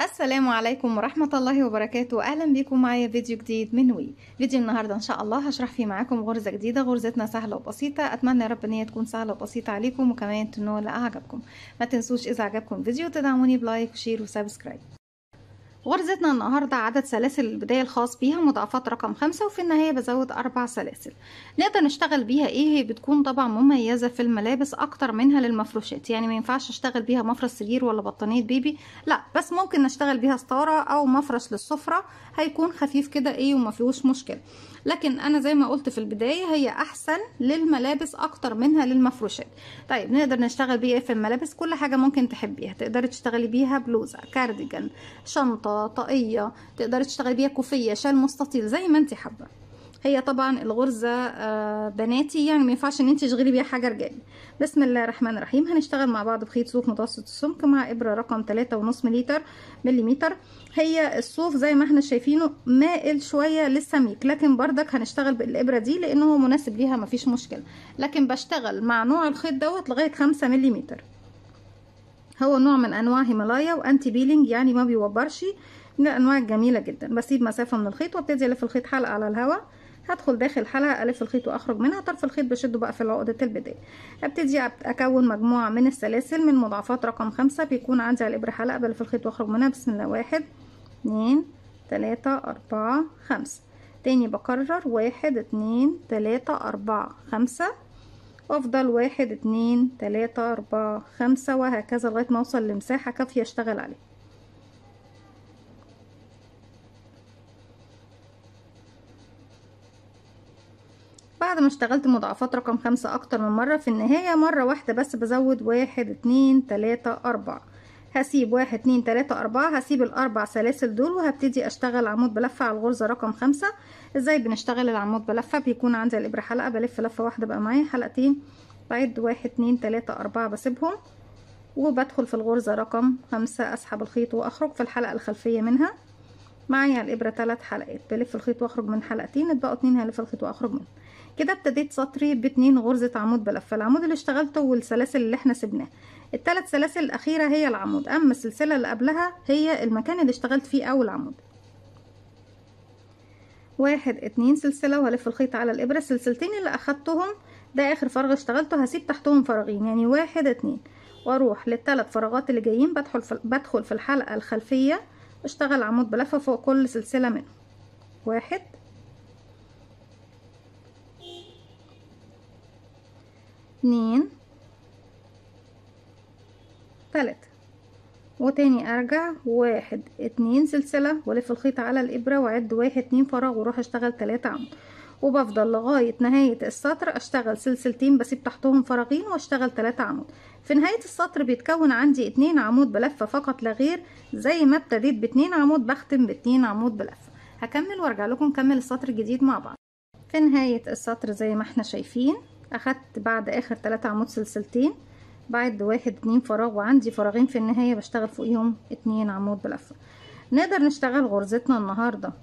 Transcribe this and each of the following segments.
السلام عليكم ورحمة الله وبركاته. أهلا بكم معايا فيديو جديد من وي. فيديو النهاردة إن شاء الله هشرح فيه معاكم غرزة جديدة. غرزتنا سهلة وبسيطة، أتمنى يا رب إن هي تكون سهلة وبسيطة عليكم وكمان تنول إعجابكم. ما تنسوش إذا عجبكم الفيديو تدعموني بلايك وشير وسبسكرايب. غرزتنا النهاردة عدد سلاسل البداية الخاص بيها مضاعفات رقم 5، وفي النهاية بزود 4 سلاسل. نقدر نشتغل بيها هي بتكون طبعا مميزة في الملابس أكتر منها للمفروشات، يعني ما ينفعش اشتغل بيها مفرش سرير ولا بطانية بيبي، لا، بس ممكن نشتغل بيها ستارة أو مفرش للسفرة، هيكون خفيف كده وما فيهوش مشكلة. لكن أنا زي ما قلت في البداية هي أحسن للملابس أكتر منها للمفروشات. طيب نقدر نشتغل بيها في الملابس كل حاجة ممكن تحبيها. تقدري تشتغلي بيها بلوزة، كارديجان، شنطة، طاقية، تقدري تشتغلي بيها كوفية، شال مستطيل، زي ما انت حابة. هي طبعا الغرزة بناتي، يعني ما ينفعش ان انت تشغلي بيها حاجة رجالي. بسم الله الرحمن الرحيم. هنشتغل مع بعض بخيط صوف متوسط السمك مع ابرة رقم 3.5 مليمتر. هي الصوف زي ما احنا شايفينه مائل شوية للسميك، لكن بردك هنشتغل بالابرة دي لانه هو مناسب ليها، مفيش مشكلة. لكن بشتغل مع نوع الخيط دوت لغاية 5 مليمتر. هو نوع من انواع هيمالايا وانتي بيلينج، يعني ما بيوبرش، من الانواع الجميله جدا. بسيب مسافه من الخيط وابتدي الف الخيط حلقه على الهواء. هدخل داخل حلقه، الف الخيط واخرج منها. طرف الخيط بشده بقى في عقده البدايه. ابتدي اكون مجموعه من السلاسل من مضاعفات رقم 5. بيكون عندي على الابره حلقه، بلف الخيط واخرج منها. بسم الله. 1 2 3 4 5. تاني بكرر 1 2 3 4 5، وافضل 1 2 3 4 5 وهكذا لغاية ما اوصل لمساحة كافية اشتغل عليها. بعد ما اشتغلت مضاعفات رقم 5 اكتر من مرة، في النهاية مرة واحدة بس بزود 1 2 3 4. هسيب 1 2 3 4، هسيب الاربع سلاسل دول وهبتدي اشتغل عمود بلفة على الغرزة رقم 5. ازاي بنشتغل العمود بلفة؟ بيكون عندي الابرة حلقة، بلف لفة واحدة بقى معايا حلقتين، بعد 1 2 3 4 بسيبهم، وبدخل في الغرزة رقم 5، اسحب الخيط واخرج في الحلقة الخلفية منها. معايا الابرة 3 حلقات، بلف الخيط واخرج من حلقتين، اتبقوا 2 هلف الخيط واخرج منهم. كده ابتديت سطري ب2 غرزة عمود بلفة. العمود اللي اشتغلته والسلاسل اللي احنا سبناه، ال3 سلاسل الاخيرة هي العمود، اما السلسلة اللي قبلها هي المكان اللي اشتغلت فيه اول عمود. 1 2 سلسلة، وهلف الخيط على الابرة. السلسلتين اللي اخدتهم ده اخر فراغ اشتغلته، هسيب تحتهم فراغين، يعني 1 2، واروح لل3 فراغات اللي جايين. بدخل في الحلقة الخلفية، اشتغل عمود بلفة فوق كل سلسلة منهم. 1 2 3، وتاني ارجع 1 2 سلسلة، والف الخيط على الابرة واعد 1 2 فراغ، واروح اشتغل 3 عمود، وبفضل لغاية نهاية السطر اشتغل سلسلتين بسيب تحتهم فراغين واشتغل 3 عمود. في نهاية السطر بيتكون عندي 2 عمود بلفة فقط لا غير. زي ما ابتديت ب2 عمود بختم ب2 عمود بلفة. هكمل وارجع لكم نكمل السطر الجديد مع بعض. في نهاية السطر زي ما احنا شايفين، اخدت بعد اخر 3 عمود سلسلتين، بعد 1 2 فراغ، وعندي فراغين في النهاية بشتغل فوقيهم 2 عمود بلفة. نقدر نشتغل غرزتنا النهاردة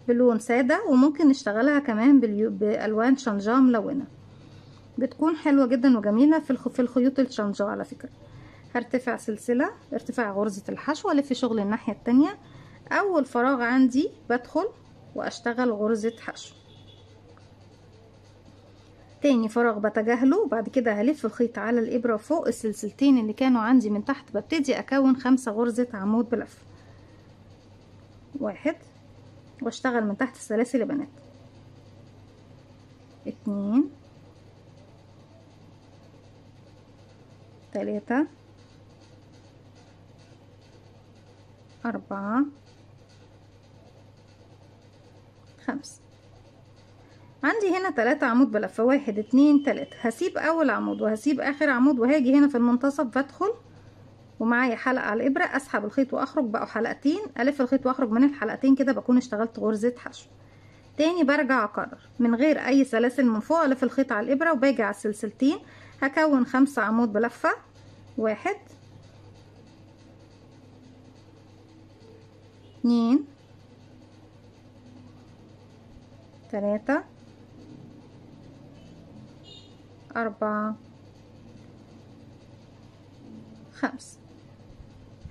بلون سادة، وممكن نشتغلها كمان بألوان شنجاه ملونة، بتكون حلوة جدا وجميلة في الخيوط الشنجاه على فكرة. هرتفع سلسلة، ارتفاع غرزة الحشو، الف شغل الناحية التانية. اول فراغ عندي بدخل واشتغل غرزة حشو، تاني فراغ بتجاهله، وبعد كده هلف الخيط على الابرة فوق السلسلتين اللي كانوا عندي من تحت. ببتدي اكون 5 غرزة عمود بلف. 1، واشتغل من تحت السلاسل يا بنات. 2 3 4 5. عندي هنا 3 عمود بلفة، 1 2 3. هسيب اول عمود وهسيب اخر عمود، وهاجي هنا في المنتصف بدخل ومعايا حلقة على الابرة، اسحب الخيط واخرج، بقوا حلقتين، الف الخيط واخرج من الحلقتين، كده بكون اشتغلت غرزة حشو. تاني برجع اكرر من غير اي سلاسل من فوق، الف الخيط على الابرة وباجي على السلسلتين، هكون 5 عمود بلفة. 1 2 3 4 5.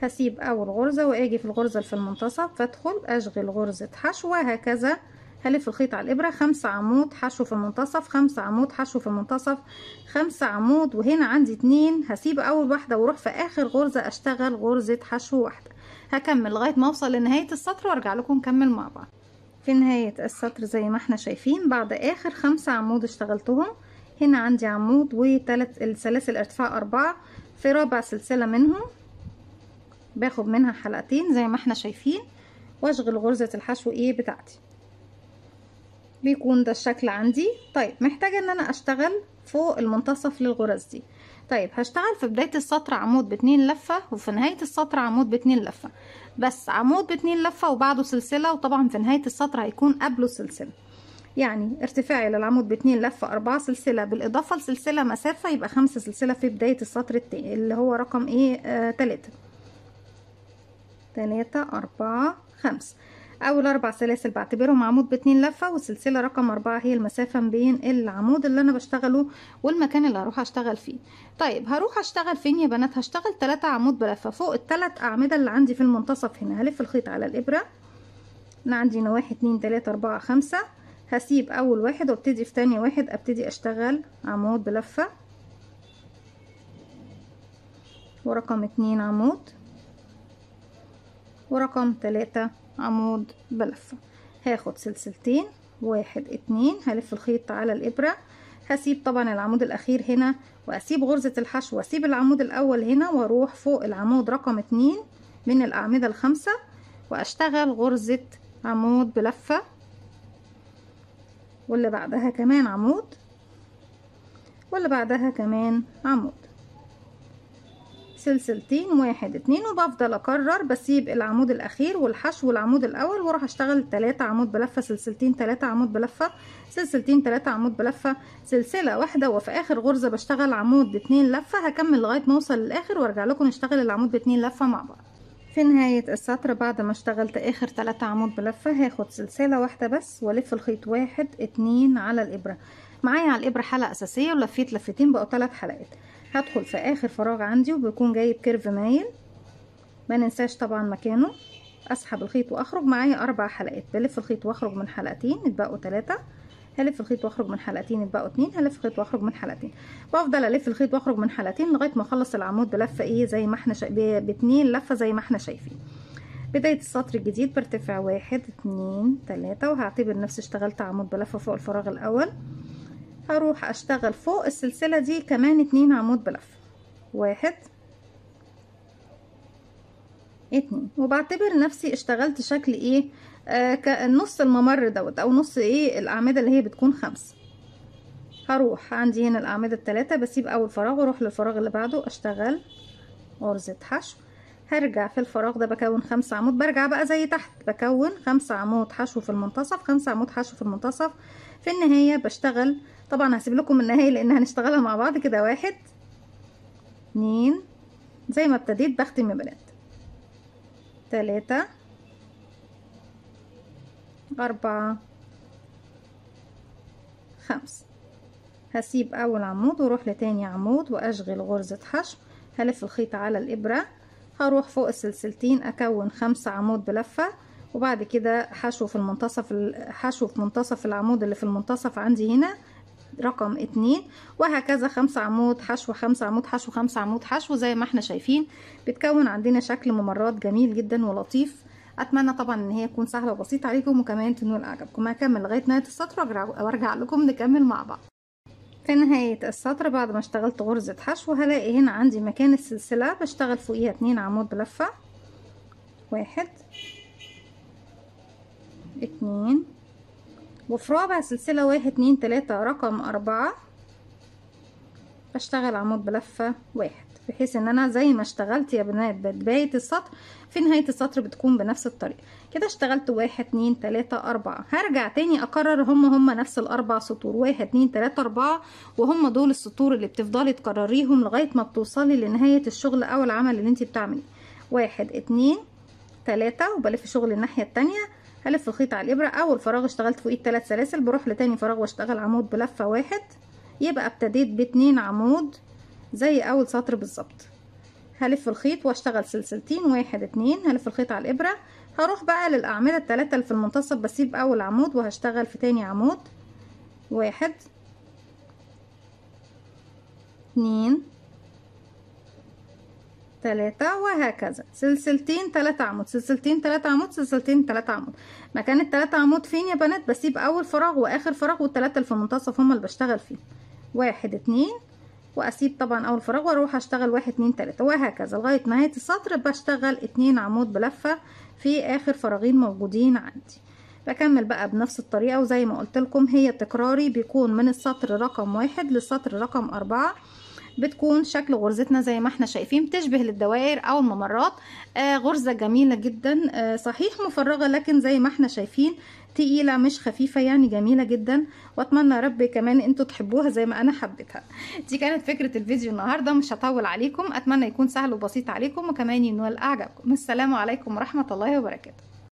هسيب اول غرزة واجي في الغرزة اللي في المنتصف فادخل اشغل غرزة حشو، وهكذا هلف الخيط على الابرة 5 عمود حشو في المنتصف، 5 عمود حشو في المنتصف، 5 عمود، وهنا عندي 2. هسيب اول واحدة واروح في اخر غرزة اشتغل غرزة حشو واحدة. هكمل لغاية ما اوصل لنهاية السطر وارجع لكم نكمل مع بعض. في نهاية السطر زي ما احنا شايفين بعد اخر 5 عمود اشتغلتهم، هنا عندي عمود وثلاث السلاسل ارتفاع 4. في رابع سلسلة منهم باخد منها حلقتين زي ما احنا شايفين، واشغل غرزة الحشو بتاعتي. بيكون ده الشكل عندي. طيب محتاجة ان انا اشتغل فوق المنتصف للغرز دي. طيب هشتغل في بداية السطر عمود ب2 لفة، وفي نهاية السطر عمود ب2 لفة، بس عمود ب2 لفة وبعده سلسلة، وطبعا في نهاية السطر هيكون قبله سلسلة. يعني ارتفاعي للعمود ب2 لفة 4 سلسلة بالاضافة لسلسلة مسافة، يبقى 5 سلسلة في بداية السطر التاني اللي هو رقم 3 4 5. اول 4 سلاسل بعتبرهم عمود ب2 لفة، والسلسلة رقم 4 هي المسافة بين العمود اللي انا بشتغله والمكان اللي هروح اشتغل فيه. طيب هروح اشتغل فين يا بنات؟ هشتغل 3 عمود بلفة فوق ال3 اعمدة اللي عندي في المنتصف. هنا هلف الخيط على الابرة، انا عندي هنا 1 2 3 4 5. هسيب اول واحد وابتدي في تاني واحد ابتدي اشتغل عمود بلفة، ورقم 2 عمود، ورقم 3 عمود بلفة. هاخد سلسلتين 1 2، هلف الخيط على الابرة، هسيب طبعا العمود الاخير هنا واسيب غرزة الحشو واسيب العمود الاول هنا، واروح فوق العمود رقم 2 من الاعمدة ال5 واشتغل غرزة عمود بلفة، واللي بعدها كمان عمود، واللي بعدها كمان عمود، سلسلتين 1 2، وبفضل اكرر بسيب العمود الاخير والحشو والعمود الاول واروح اشتغل 3 عمود بلفة، سلسلتين 3 عمود بلفة، سلسلتين 3 عمود بلفة، سلسلة واحدة، وفي اخر غرزة بشتغل عمود ب2 لفة. هكمل لغاية ما اوصل للاخر وارجع لكم نشتغل العمود ب2 لفة مع بعض. في نهاية السطر بعد ما اشتغلت اخر 3 عمود بلفة هاخد سلسلة واحدة بس والف الخيط 1 2 على الابرة. معايا على الابرة حلقة اساسية ولفيت لفتين بقوا 3 حلقات. هدخل في اخر فراغ عندي وبيكون جايب كيرف مايل، ما ننساش طبعا مكانه. اسحب الخيط واخرج. معايا 4 حلقات، بلف الخيط واخرج من حلقتين يتبقوا 3، هلف الخيط واخرج من حلقتين يتبقوا 2، هلف الخيط واخرج من حلقتين، بفضل الف الخيط واخرج من حلقتين لغايه ما اخلص العمود بلفه زي ما احنا ب2 لفه زي ما احنا شايفين. بدايه السطر الجديد برتفع 1 2 3، وهعتبر نفسي اشتغلت عمود بلفه فوق الفراغ الاول. هروح اشتغل فوق السلسله دي كمان 2 عمود بلفه، 1 2، وبعتبر نفسي اشتغلت شكل كنص الممر دوت او نص الاعمده اللي هي بتكون 5. هروح عندي هنا الاعمده ال3، بسيب اول فراغ واروح للفراغ اللي بعده اشتغل غرزه حشو. هرجع في الفراغ ده بكون 5 عمود، برجع بقى زي تحت بكون 5 عمود حشو في المنتصف، 5 عمود حشو في المنتصف. في النهايه بشتغل، طبعا هسيب لكم النهايه لان هنشتغلها مع بعض كده، 1 2 زي ما ابتديت بختم يا بنات، 3 4 5. هسيب اول عمود واروح لتاني عمود واشغل غرزة حشو، هلف الخيط على الابرة، هروح فوق السلسلتين اكون 5 عمود بلفة، وبعد كده حشو في المنتصف، حشو في منتصف العمود اللي في المنتصف عندي هنا رقم 2، وهكذا 5 عمود حشو 5 عمود حشو 5 عمود حشو زي ما احنا شايفين. بتكون عندنا شكل ممرات جميل جدا ولطيف. اتمنى طبعا ان هي تكون سهله وبسيطه عليكم وكمان تنول اعجابكم. هكمل لغايه نهايه السطر وارجع لكم نكمل مع بعض. في نهايه السطر بعد ما اشتغلت غرزه حشو هلاقي هنا عندي مكان السلسله بشتغل فوقيها 2 عمود بلفه، 1 2، وفي رابع سلسله 1 2 3 رقم 4 بشتغل عمود بلفه 1، بحيث ان انا زي ما اشتغلت يا بنات بداية السطر في نهاية السطر بتكون بنفس الطريقة كده. اشتغلت 1 2 3 4، هرجع تاني اكرر هم نفس الاربع سطور، 1 2 3 4، وهم دول السطور اللي بتفضلي تكرريهم لغاية ما بتوصلي لنهاية الشغل او العمل اللي انت بتعمليه. 1 2 3، وبلف شغل الناحية التانية، هلف الخيط على الابرة. اول فراغ اشتغلت فوقيه 3 سلاسل، بروح لتاني فراغ واشتغل عمود بلفة 1، يبقى ابتديت ب2 عمود زي اول سطر بالظبط. هلف الخيط واشتغل سلسلتين، 1 2، هلف الخيط على الابرة. هروح بقى للاعمدة ال3 اللي في المنتصف، بسيب اول عمود وهشتغل في تاني عمود، 1 2 3 وهكذا، سلسلتين 3 عمود، سلسلتين 3 عمود، سلسلتين 3 عمود. مكان ال3 عمود فين يا بنات؟ بسيب اول فراغ واخر فراغ، وال3 اللي في المنتصف هما اللي بشتغل فيهم، 1 2، واسيب طبعا اول فراغ واروح اشتغل 1 2 3 وهكذا لغايه نهايه السطر. بشتغل 2 عمود بلفه في اخر فراغين موجودين عندي. بكمل بقى بنفس الطريقه، وزي ما قلت لكم هي تكراري بيكون من السطر رقم 1 للسطر رقم 4. بتكون شكل غرزتنا زي ما احنا شايفين، بتشبه للدوائر او الممرات. غرزة جميلة جدا، صحيح مفرغة لكن زي ما احنا شايفين تقيلة مش خفيفة، يعني جميلة جدا. واتمنى يا رب كمان انتوا تحبوها زي ما انا حبيتها. دي كانت فكرة الفيديو النهاردة، مش هطول عليكم، اتمنى يكون سهل وبسيط عليكم وكمان ينال اعجابكم. السلام عليكم ورحمة الله وبركاته.